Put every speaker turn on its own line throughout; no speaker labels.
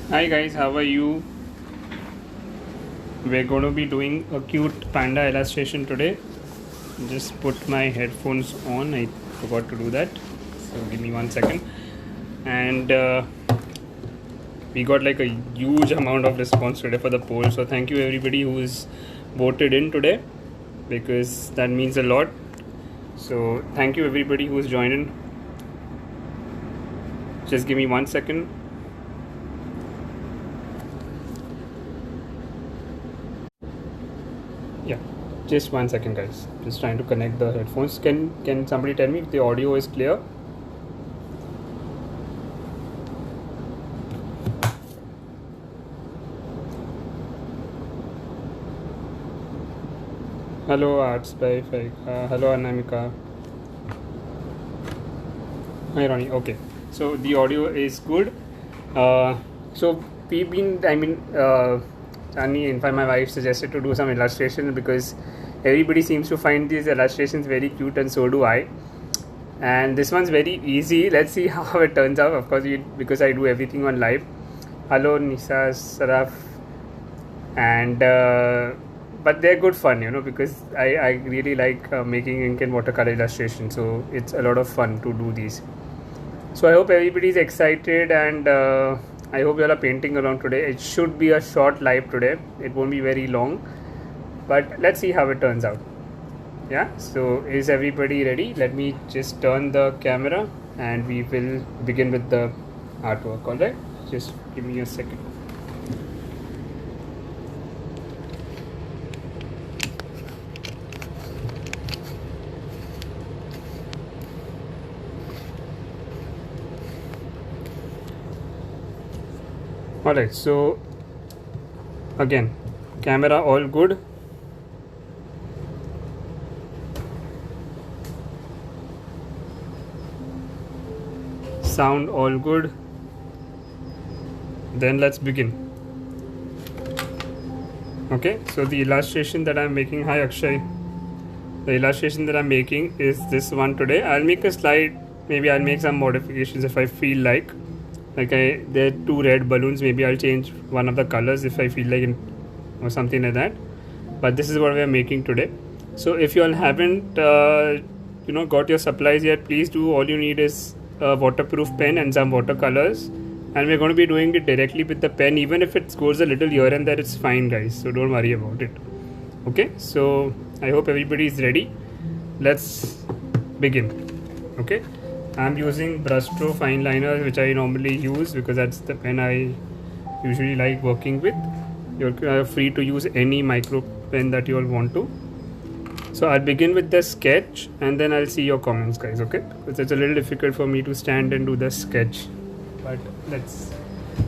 Hi guys, how are you? We're going to be doing a cute panda illustration today. Just put my headphones on. I forgot to do that. So give me 1 second. And we got like a huge amount of response today for the poll. So thank you everybody who is voted in today because that means a lot. So thank you everybody who is joined in. Just give me 1 second. Yeah, just 1 second guys, just trying to connect the headphones. Can somebody tell me if the audio is clear? Hello Arts by hello Anamika. Hi Ronnie. Okay, so the audio is good. So we've been, Chani, in fact, my wife suggested to do some illustration because everybody seems to find these illustrations very cute, and so do I. And this one's very easy. Let's see how it turns out. Of course, because I do everything on live. Hello Nisa, Saraf, and but they're good fun, because I really like making ink and watercolor illustration. So it's a lot of fun to do these. So I hope everybody is excited, and I hope you all are painting along today. It should be a short live today. It won't be very long, but let's see how it turns out. Yeah, so is everybody ready? Let me just turn the camera and we will begin with the artwork. All right, just give me a second. Alright, so again, camera all good. Sound all good. Then let's begin. Okay, so the illustration that I'm making, hi Akshay. The illustration that I'm making is this one today. I'll make a slide, maybe I'll make some modifications if I feel like. There are two red balloons, maybe I'll change one of the colors if I feel like or something like that. But this is what we are making today. So if you all haven't got your supplies yet, please do. All you need is a waterproof pen and some watercolors, and we're going to be doing it directly with the pen. Even if it goes a little here and there, it's fine guys, so don't worry about it. Okay, so I hope everybody is ready. Let's begin. Okay, I'm using Brushtro fine liner, which I normally use because that's the pen I usually like working with. You're free to use any micro pen that you all want to. So I'll begin with the sketch and then I'll see your comments guys, okay? Because it's a little difficult for me to stand and do the sketch. But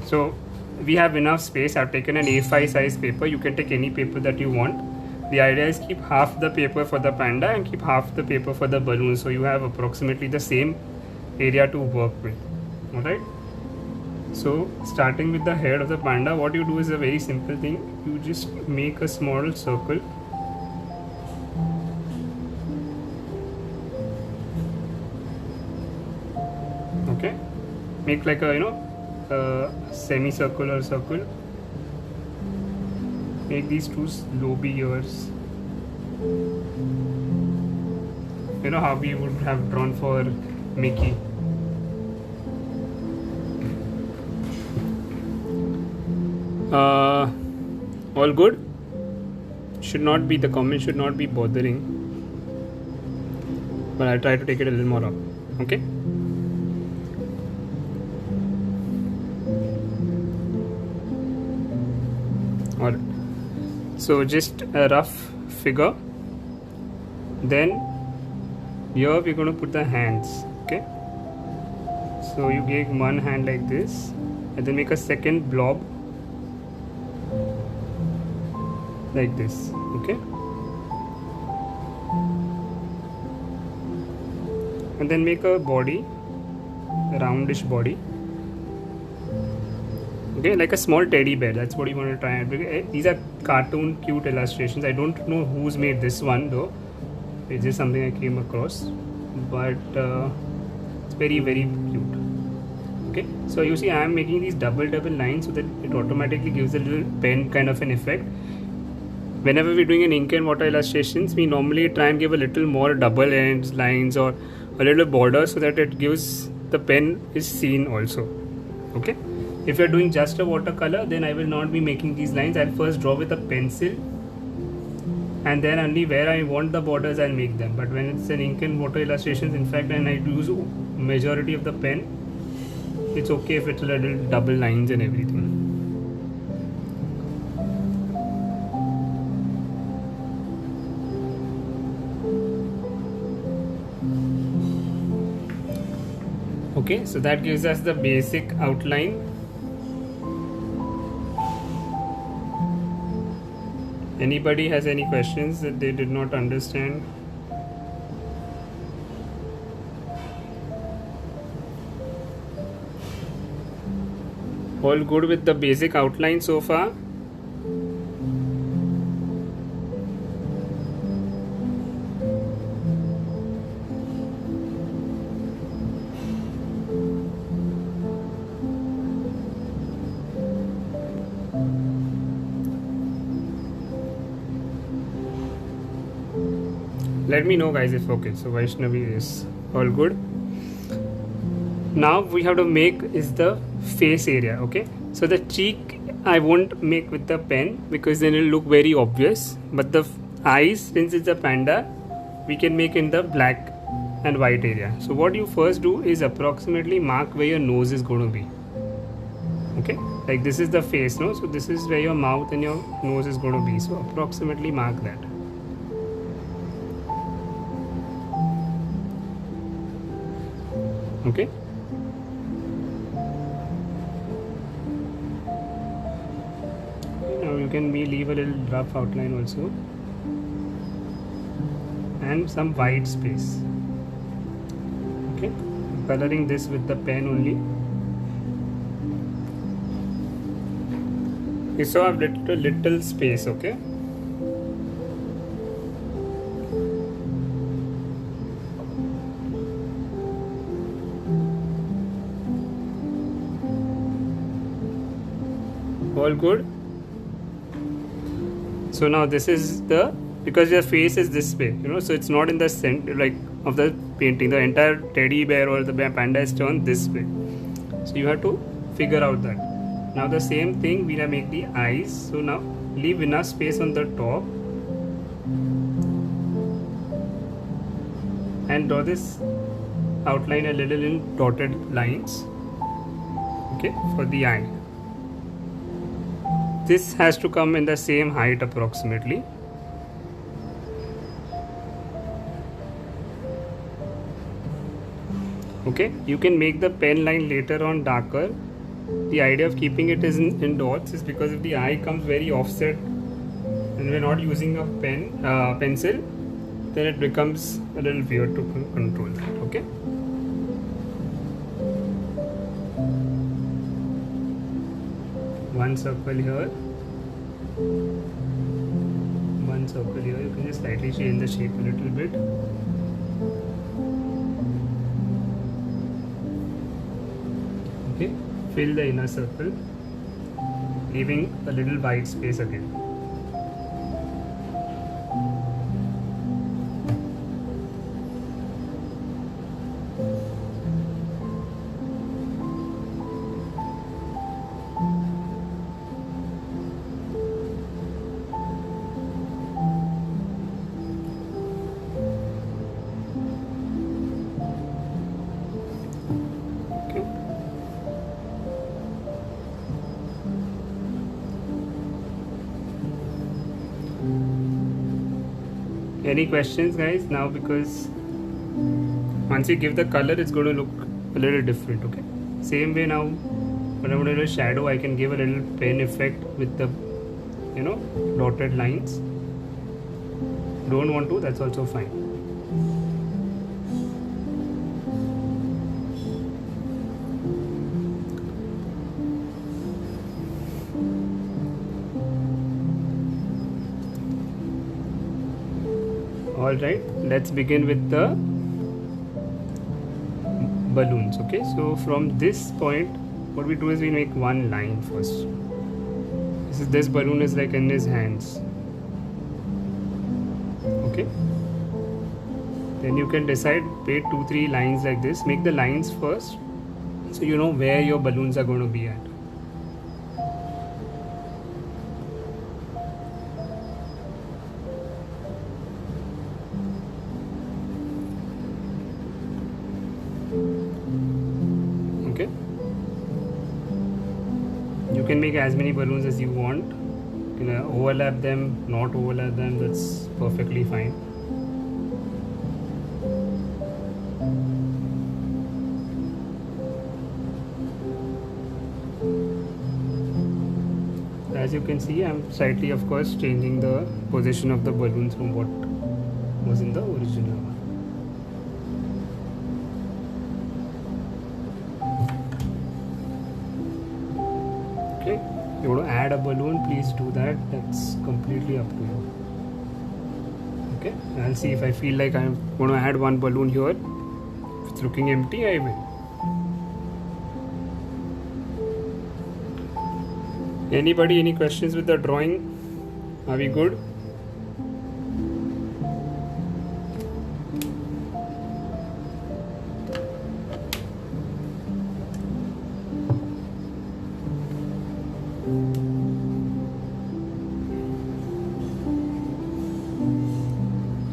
so we have enough space. I've taken an A5 size paper. You can take any paper that you want. The idea is keep half the paper for the panda and keep half the paper for the balloon. So you have approximately the same area to work with, alright? So starting with the head of the panda, what you do is a very simple thing. You just make a small circle. Okay, make like a semicircular circle. Make these two lobby ears. You know how we would have drawn for Mickey. All good. The comment should not be bothering, but I'll try to take it a little more up. Okay. Alright. So just a rough figure. Then here we're going to put the hands. Okay. So you take one hand like this, and then make a second blob like this. Okay. And then make a body, a roundish body. Okay, like a small teddy bear. That's what you want to try and these are cartoon cute illustrations. I don't know who's made this one though. It's just something I came across, but it's very cute. Okay, so you see I am making these double lines so that it automatically gives a little pen kind of an effect. Whenever we're doing an ink and water illustrations, we normally try and give a little more double ends lines or a little border so that it gives the pen is seen also. Okay, if you're doing just a watercolor, then I will not be making these lines. I'll first draw with a pencil, and then only where I want the borders I'll make them. But when it's an ink and water illustrations, in fact, and I use majority of the pen, it's okay if it's a little double lines and everything. Okay, so that gives us the basic outline. Anybody has any questions that they did not understand? All good with the basic outline so far? Let me know, guys, if okay. So Vaishnavi is all good. Now we have to make is the face area. Okay, so the cheek I won't make with the pen because then it will look very obvious, but the eyes, since it's a panda, we can make in the black and white area. So what you first do is approximately mark where your nose is going to be. Okay, like this is the face, no? So this is where your mouth and your nose is going to be. So approximately mark that. Okay, now you can leave a little rough outline also and some white space. Okay, coloring this with the pen only. You saw a little space. Okay, all good. So now this is the, because your face is this way, you know, so it's not in the center like of the painting. The entire teddy bear or the panda is turned this way, so you have to figure out that. Now the same thing we will make the eyes. So now leave enough space on the top and draw this outline a little in dotted lines. Okay, for the eye. This has to come in the same height approximately. Okay, you can make the pen line later on darker. The idea of keeping it is in dots is because if the eye comes very offset and we're not using a pencil, then it becomes a little weird to control that. Okay. One circle here, one circle here. You can just slightly change the shape a little bit. Okay, fill the inner circle, leaving a little white space again. Any questions, guys? Now, because once you give the color, it's going to look a little different. Okay, same way now when I'm going to do shadow, I can give a little pen effect with the, you know, dotted lines. Don't want to, that's also fine. Alright, let's begin with the balloons. Okay, so from this point what we do is we make one line first. This balloon is like in his hands. Okay, then you can decide, paint 2-3 lines like this. Make the lines first so you know where your balloons are going to be at. Okay, you can make as many balloons as you want. You can overlap them, not overlap them, that's perfectly fine. As you can see, I'm slightly, of course, changing the position of the balloons from what was in the original one. Okay, you want to add a balloon, please do that. That's completely up to you. Okay, I'll see if I feel like I'm going to add one balloon here. If it's looking empty, I will. Anybody, any questions with the drawing? Are we good?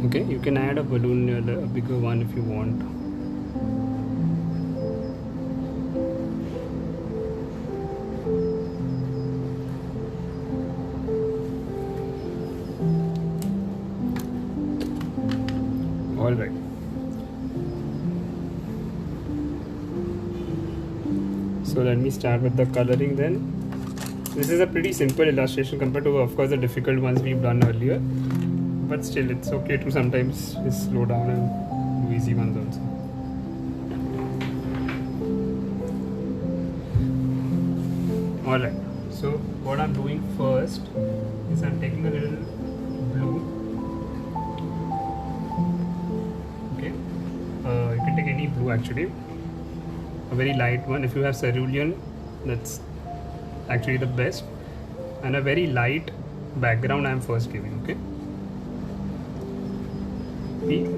Okay, you can add a balloon, a bigger one if you want. Alright. So let me start with the coloring then. This is a pretty simple illustration compared to, of course, the difficult ones we've done earlier. But still, it's okay to sometimes just slow down and do easy ones also. Alright. So what I'm doing first is I'm taking a little blue. You can take any blue actually, a very light one. If you have cerulean, that's actually the best, and a very light background I'm first giving. Okay,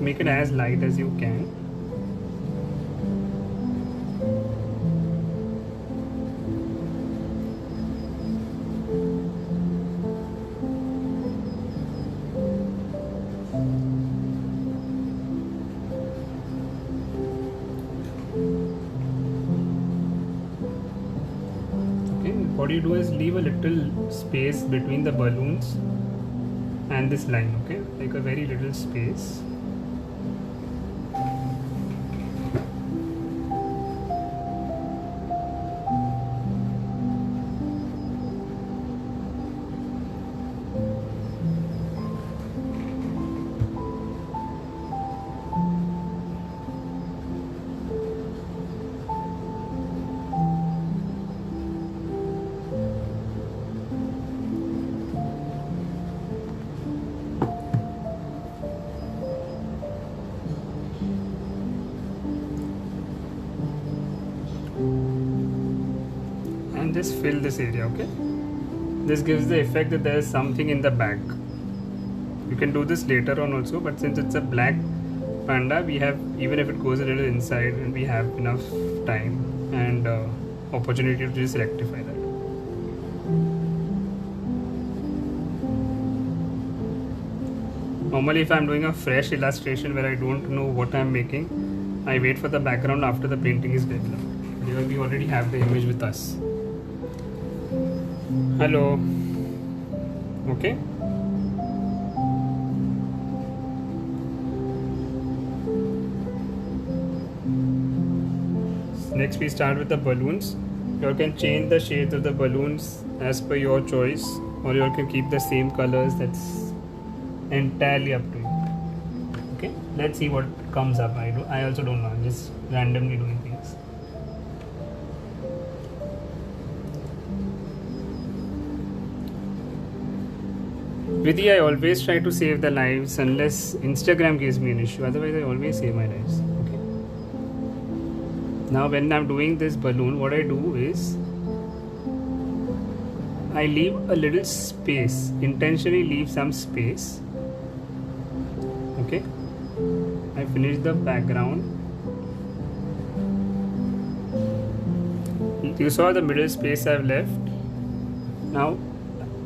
make it as light as you can. What you do is leave a little space between the balloons and this line, okay, like a very little space. And just fill this area. Okay, this gives the effect that there is something in the back. You can do this later on also, but since it's a black panda, we have, even if it goes a little inside, and we have enough time and opportunity to just rectify that. Normally if I'm doing a fresh illustration where I don't know what I'm making, I wait for the background after the painting is developed. Here we already have the image with us. Hello. Okay. Next we start with the balloons. You can change the shades of the balloons as per your choice, or you can keep the same colors. That's entirely up to you. Okay, let's see what comes up. I also don't know, I'm just randomly doing things. Vidhi, I always try to save the lives unless Instagram gives me an issue. Otherwise, I always save my lives. Okay. Now when I'm doing this balloon, what I do is I leave a little space, intentionally leave some space. Okay, I finish the background. You saw the middle space I've left. Now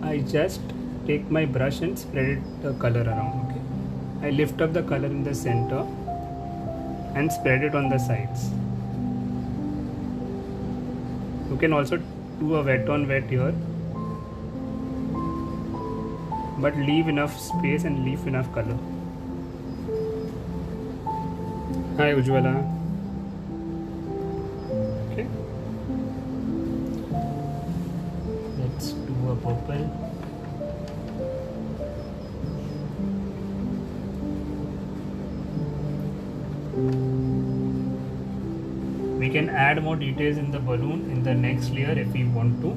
I just take my brush and spread the color around. Okay, I lift up the color in the center and spread it on the sides. You can also do a wet on wet here, but leave enough space and leave enough color. Hi Ujwala. Okay, let's do a purple. We can add more details in the balloon in the next layer if we want to.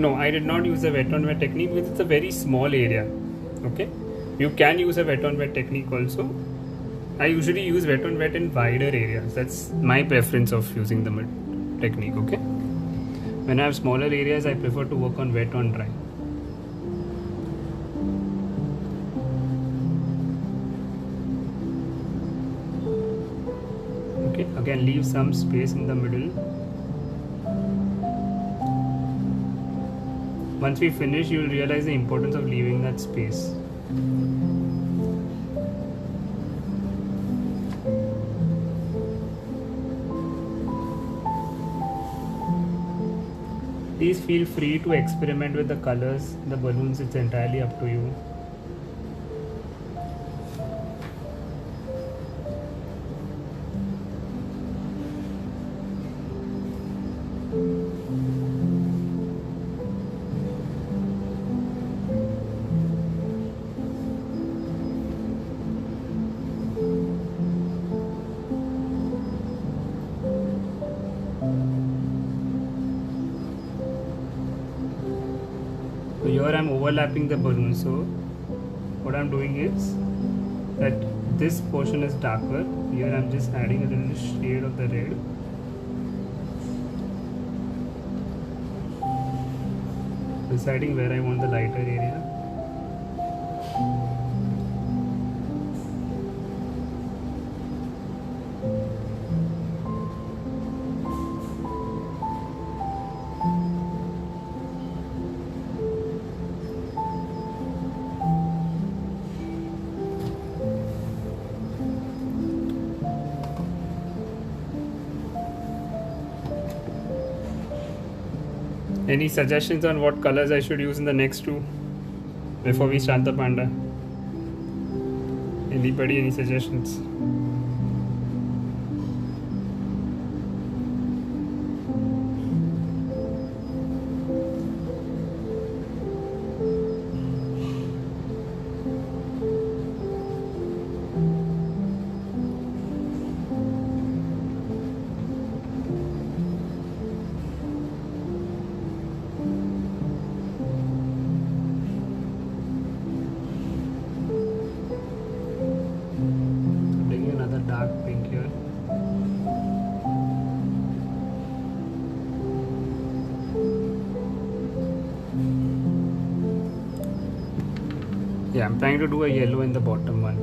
No, I did not use a wet on wet technique because it's a very small area. Okay, you can use a wet on wet technique also. I usually use wet on wet in wider areas. That's my preference of using the technique. Okay, when I have smaller areas, I prefer to work on wet on dry. Okay, again leave some space in the middle. Once we finish, you will realize the importance of leaving that space. Please feel free to experiment with the colors, the balloons, it's entirely up to you. So here I'm overlapping the balloon, so what I'm doing is that this portion is darker. Here I'm just adding a little shade of the red. Deciding where I want the lighter area. Any suggestions on what colors I should use in the next two before we start the panda? Anybody, any suggestions? Dark pink here. Yeah, I'm trying to do a yellow in the bottom one.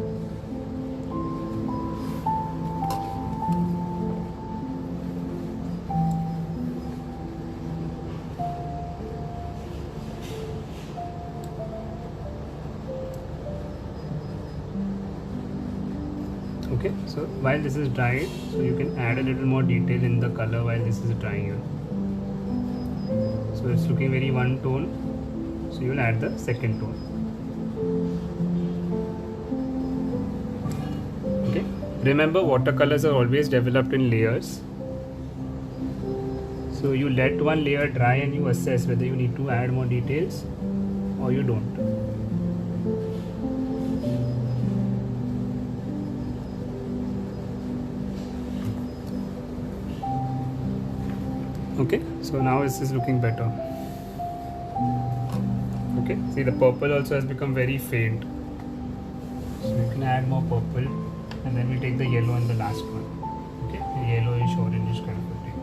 Okay, so while this is dried, so you can add a little more detail in the color while this is drying here. So it's looking very one tone, so you will add the second tone. Okay, remember watercolors are always developed in layers. So you let one layer dry and you assess whether you need to add more details or you don't. Okay, so now this is looking better. Okay, see the purple also has become very faint. So you can add more purple and then we take the yellow in the last one. yellowish orangish kind of a tinge.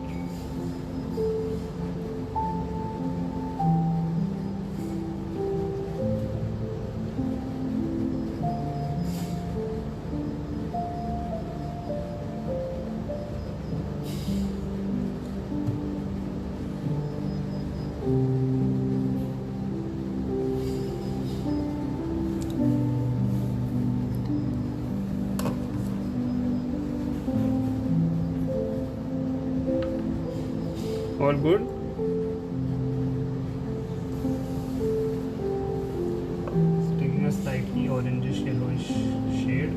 All good? It's taking a slightly orangish yellowish shade.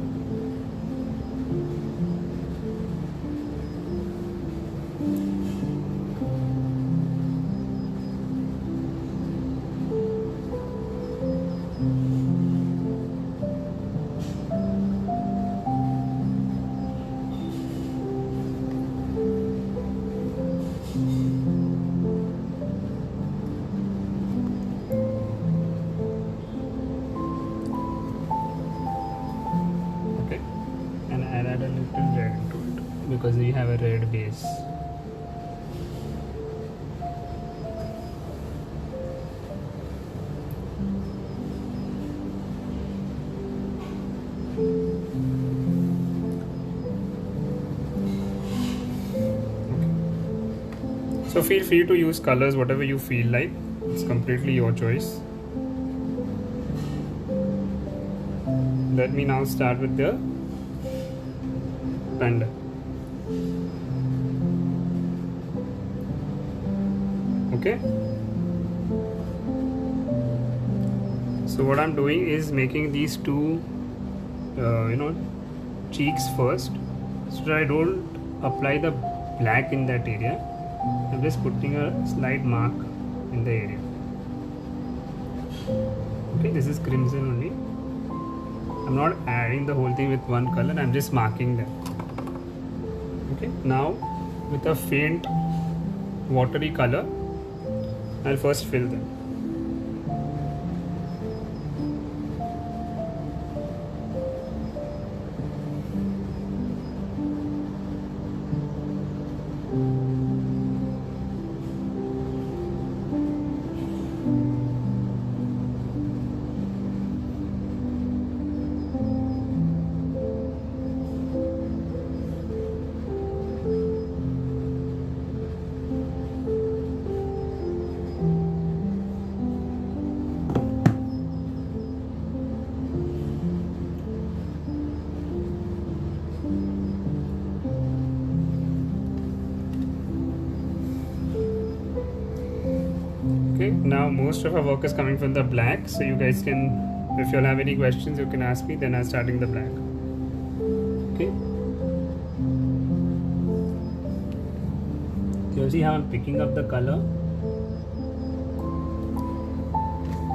Okay, and I'll add a little red into it because we have a red base. So feel free to use colors whatever you feel like. It's completely your choice. Let me now start with the pendant. Okay. So what I'm doing is making these two, cheeks first, so that I don't apply the black in that area. I'm just putting a slight mark in the area. Okay, this is crimson only. I'm not adding the whole thing with one color, I'm just marking them. Okay, now with a faint watery color, I'll first fill them. Okay, now most of our work is coming from the black, so you guys can, if you all have any questions, you can ask me, then I'm starting the black. Okay, you see how I'm picking up the color.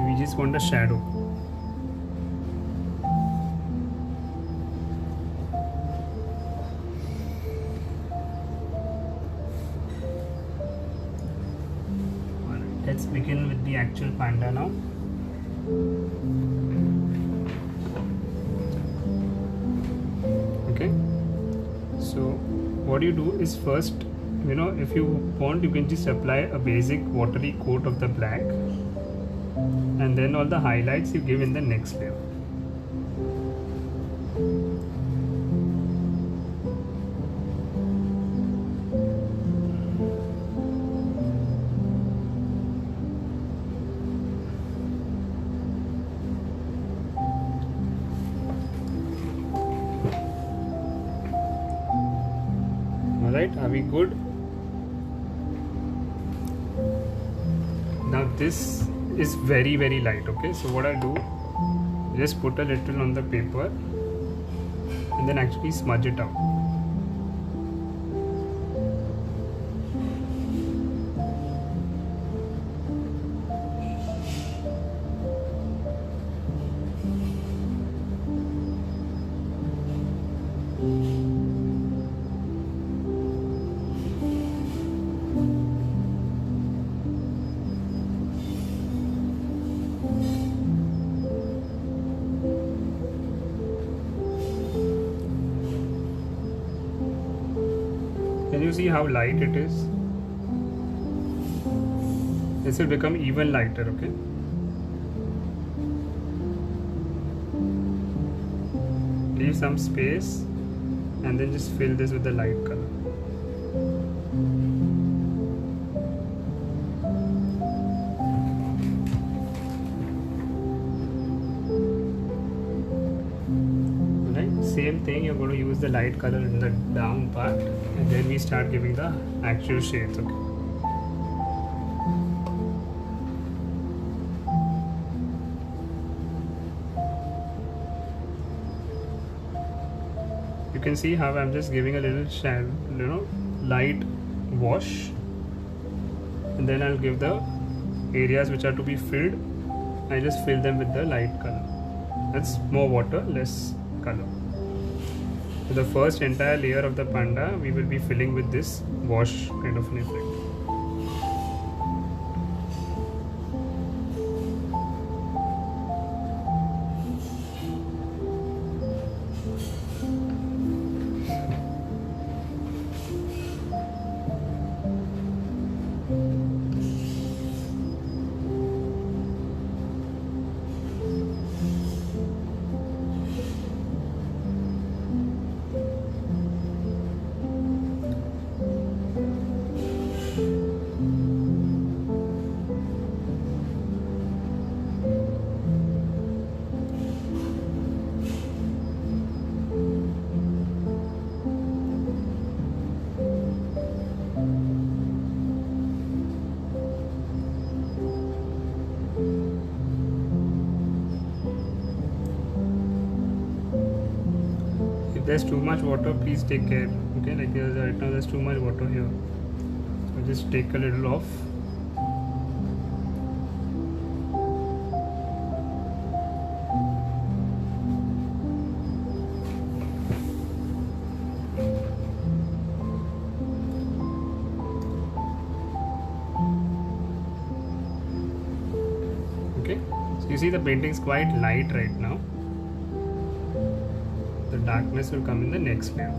We just want a shadow. Let's begin with the actual panda now. Okay, so what you do is first, if you want, you can just apply a basic watery coat of the black, and then all the highlights you give in the next layer. Alright, are we good? Now this is very light, okay? So what I do, just put a little on the paper and then actually smudge it out. you see how light it is? This will become even lighter, okay? Leave some space and then just fill this with the light color. Alright, same thing, you're going to use the light color in the down part and then we start giving the actual shades, okay? You can see how I'm just giving a little shadow, light wash, and then I'll give the areas which are to be filled. I just fill them with the light color. That's more water, less color. So the first entire layer of the panda we will be filling with this wash kind of an effect. If there's too much water, please take care. Okay, like right now there's too much water here. So just take a little off. Okay, so you see the painting is quite light right now. The darkness will come in the next layer.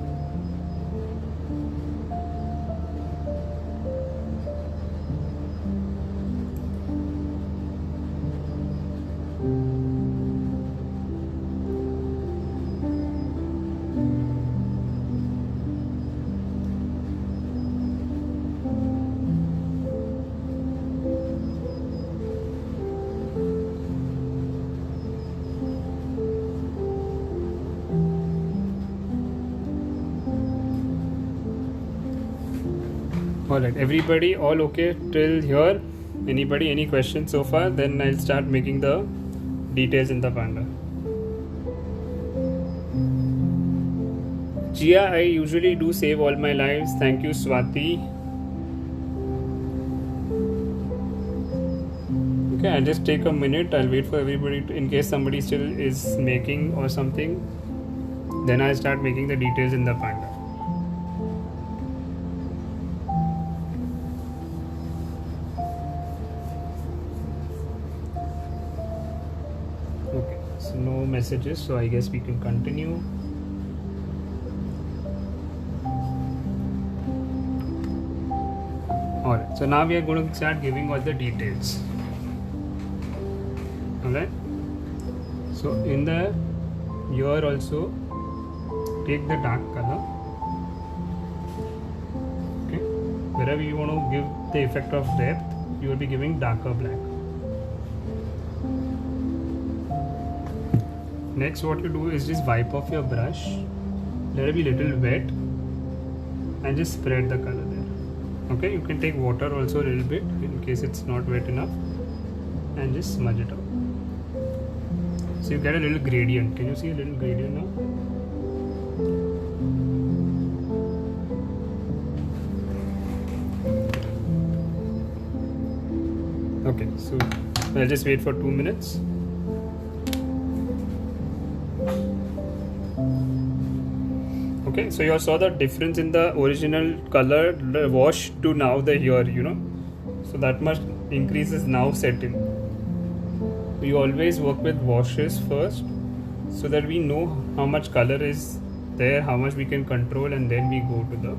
Alright, everybody all okay till here? Anybody, any questions so far? Then I'll start making the details in the panda. Jia, I usually do save all my lives. Thank you, Swati. Okay, I'll just take a minute. I'll wait for everybody to, in case somebody still is making or something. Then I'll start making the details in the panda. Okay, so no messages, so I guess we can continue. Alright, so now we are going to start giving all the details. Alright, so in the ear also take the dark color. Okay, wherever you want to give the effect of depth, you will be giving darker black. Next, what you do is just wipe off your brush, let it be little wet, and just spread the color there. Okay, you can take water also a little bit in case it's not wet enough, and just smudge it out. So you get a little gradient. Can you see a little gradient now? Okay, so I'll just wait for 2 minutes. Okay, so you saw the difference in the original color, the wash to now the here, so that much increase is now set in. We always work with washes first so that we know how much color is there, how much we can control, and then we go to the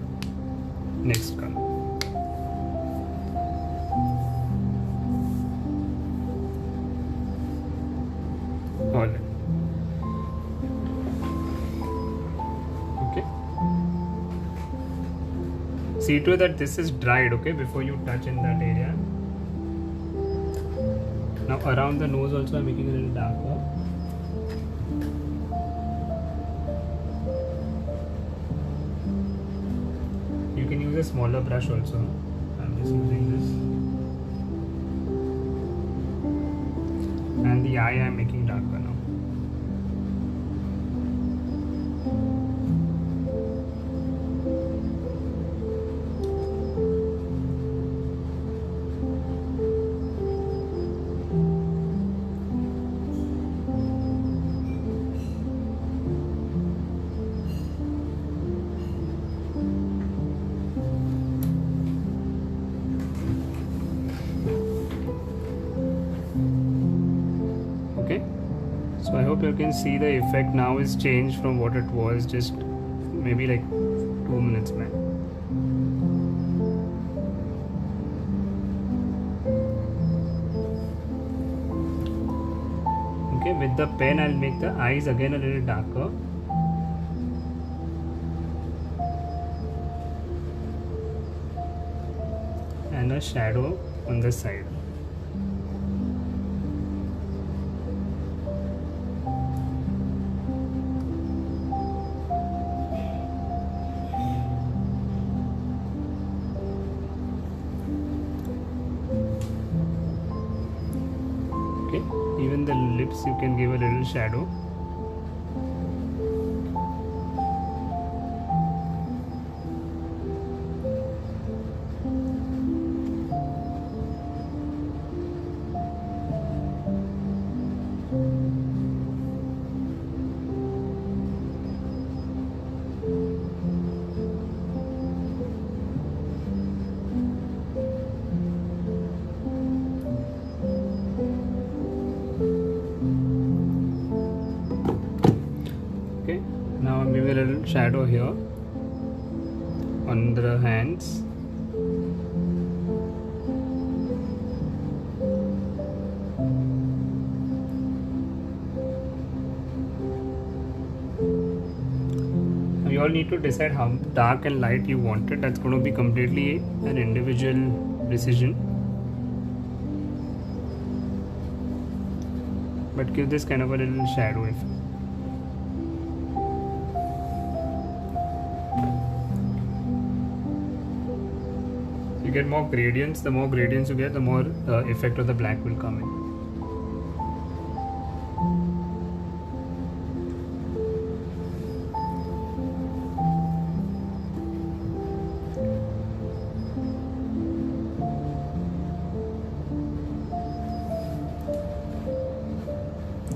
next color. Alright. Okay. See to that this is dried, okay, before you touch in that area. Now around the nose also I'm making a little darker. You can use a smaller brush also. I'm just using this. And the eye I'm making darker now. Okay, so I hope you can see the effect now is changed from what it was just maybe like 2 minutes back. Okay, with the pen I'll make the eyes again a little darker. And a shadow on the side. Okay, even the lips you can give a little shadow. Okay, now I'm giving a little shadow here on the hands. Now you all need to decide how dark and light you want it. That's going to be completely an individual decision. But give this kind of a little shadow effect. You get more gradients. The more gradients you get, the more effect of the black will come in.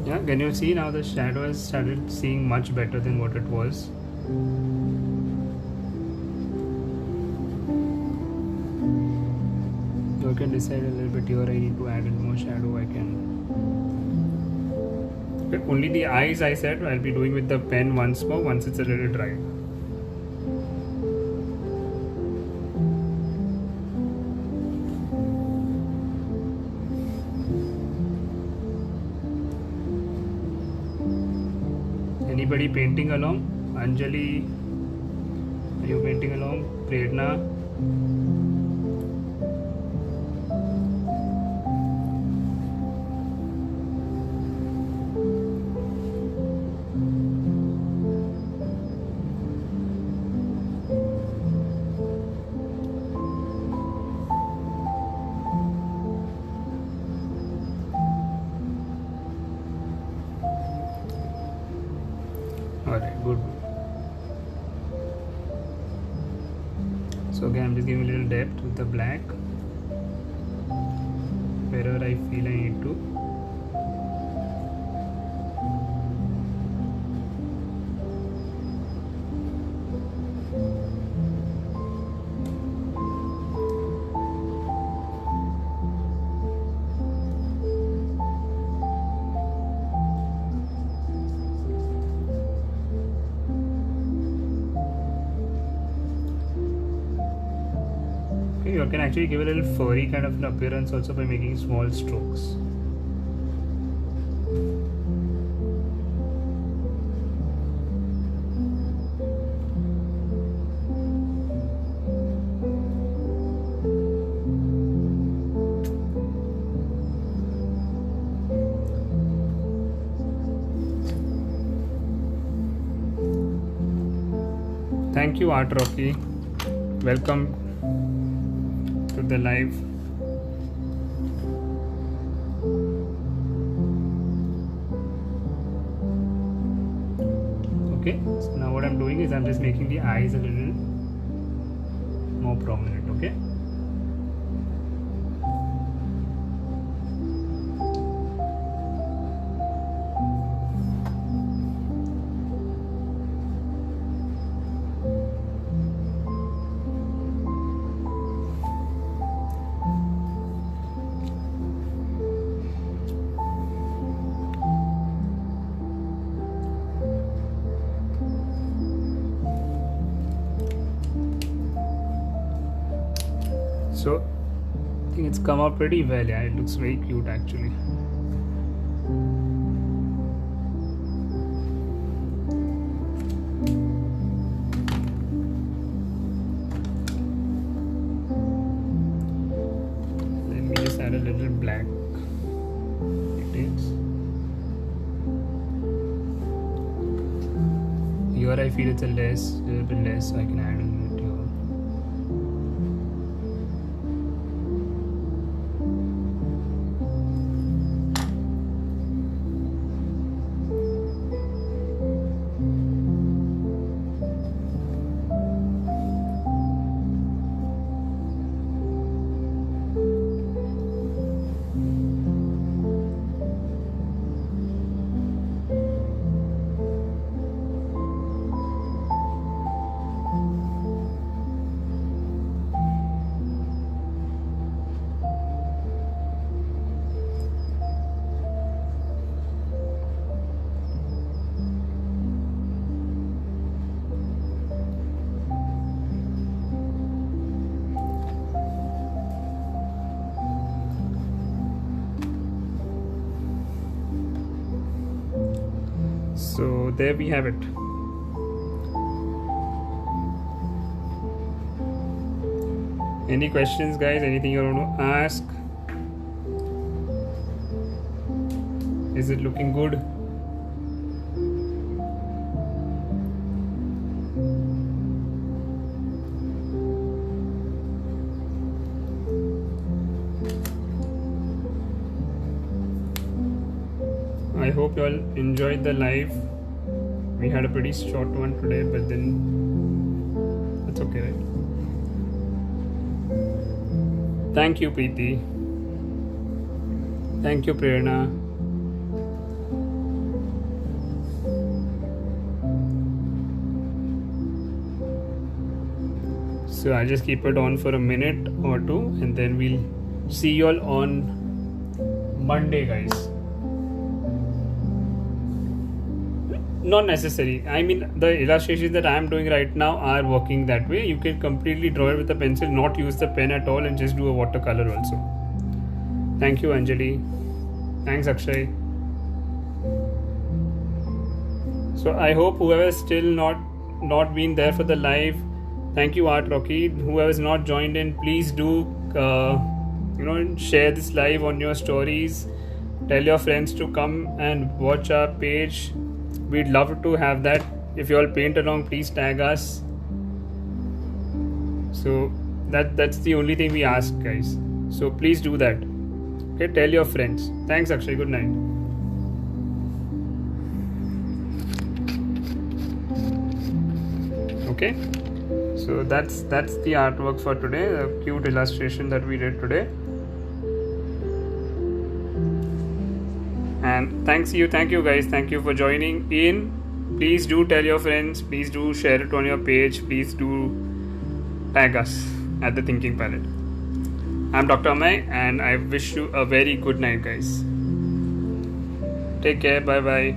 Yeah, can you see now the shadow has started seeing much better than what it was. You can decide a little bit here. I need to add a little more shadow. I can. Okay, only the eyes I said I'll be doing with the pen once more once it's a little dry. Anybody painting along? Anjali, are you painting along? Prerna? Alright, good. So again I'm just giving a little depth with the black wherever I feel I need to. Okay, you can actually give a little furry kind of an appearance also by making small strokes. Thank you, Art Rocky. Welcome to the live. Okay, so now what I'm doing is I'm just making the eyes a little more prominent. Okay. So I think it's come out pretty well. Yeah, it looks very cute actually. Let me just add a little black details. Here I feel it's a little bit less, so I can add a little here. So there we have it. Any questions, guys? Anything you want to ask? Is it looking good? I hope you all enjoyed the live. We had a pretty short one today, but then that's okay, right? Thank you, Preeti. Thank you, Prerna. So I'll just keep it on for a minute or two, and then we'll see you all on Monday, guys. Not necessary. I mean, the illustrations that I am doing right now are working that way. You can completely draw it with a pencil, not use the pen at all, and just do a watercolor also. Thank you, Anjali. Thanks, Akshay. So I hope whoever still not been there for the live, thank you, Art Rocky. Whoever's not joined in, please do share this live on your stories. Tell your friends to come and watch our page. We'd love to have that. If you all paint along, please tag us. So that's the only thing we ask, guys. So please do that. Okay, tell your friends. Thanks, Akshay. Good night. Okay, so that's the artwork for today. The cute illustration that we did today. And thank you guys. Thank you for joining in. Please do tell your friends. Please do share it on your page. Please do tag us at the Thinking Palette. I'm Dr. Amay, and I wish you a very good night, guys. Take care. Bye bye.